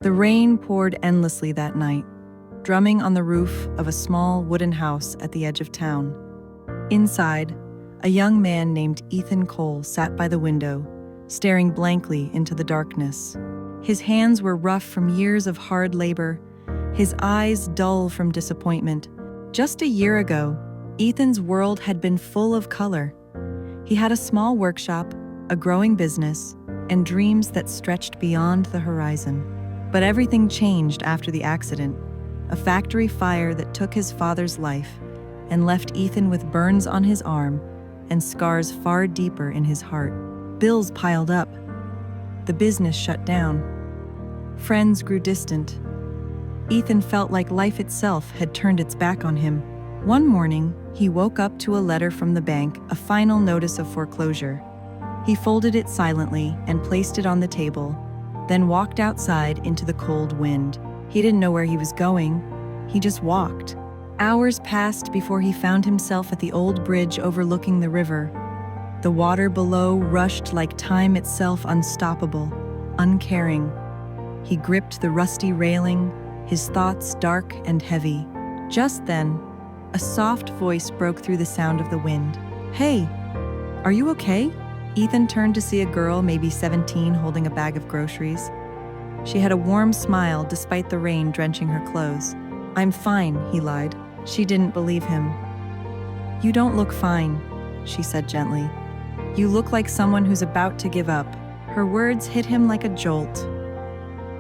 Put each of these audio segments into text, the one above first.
The rain poured endlessly that night, drumming on the roof of a small wooden house at the edge of town. Inside, a young man named Ethan Cole sat by the window, staring blankly into the darkness. His hands were rough from years of hard labor, his eyes dull from disappointment. Just a year ago, Ethan's world had been full of color. He had a small workshop, a growing business, and dreams that stretched beyond the horizon. But everything changed after the accident, a factory fire that took his father's life and left Ethan with burns on his arm and scars far deeper in his heart. Bills piled up. The business shut down. Friends grew distant. Ethan felt like life itself had turned its back on him. One morning, he woke up to a letter from the bank, a final notice of foreclosure. He folded it silently and placed it on the table, then walked outside into the cold wind. He didn't know where he was going. He just walked. Hours passed before he found himself at the old bridge overlooking the river. The water below rushed like time itself, unstoppable, uncaring. He gripped the rusty railing, his thoughts dark and heavy. Just then, a soft voice broke through the sound of the wind. "Hey, are you okay?" Ethan turned to see a girl, maybe 17, holding a bag of groceries. She had a warm smile despite the rain drenching her clothes. "I'm fine," he lied. She didn't believe him. "You don't look fine," she said gently. "You look like someone who's about to give up." Her words hit him like a jolt.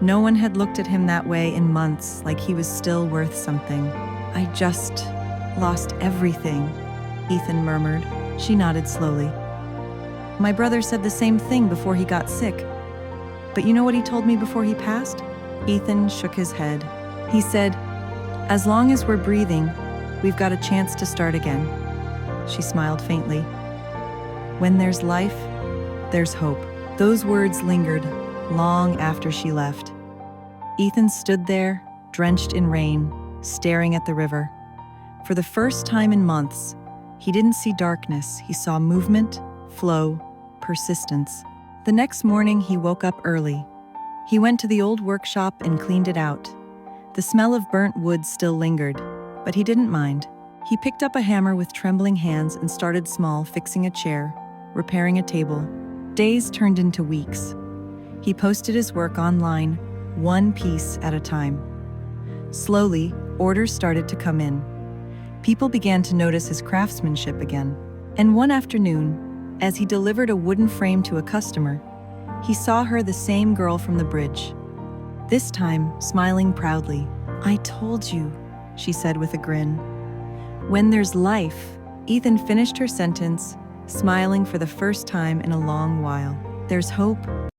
No one had looked at him that way in months, like he was still worth something. "I just lost everything," Ethan murmured. She nodded slowly. "My brother said the same thing before he got sick. But you know what he told me before he passed?" Ethan shook his head. He said, "As long as we're breathing, we've got a chance to start again." She smiled faintly. "When there's life, there's hope." Those words lingered long after she left. Ethan stood there, drenched in rain, staring at the river. For the first time in months, he didn't see darkness. He saw movement, flow, persistence. The next morning, he woke up early. He went to the old workshop and cleaned it out. The smell of burnt wood still lingered, but he didn't mind. He picked up a hammer with trembling hands and started small, fixing a chair, repairing a table. Days turned into weeks. He posted his work online, one piece at a time. Slowly, orders started to come in. People began to notice his craftsmanship again. And one afternoon, as he delivered a wooden frame to a customer, he saw her, the same girl from the bridge. This time, smiling proudly. "I told you," she said with a grin. "When there's life," Ethan finished her sentence, smiling for the first time in a long while. "There's hope,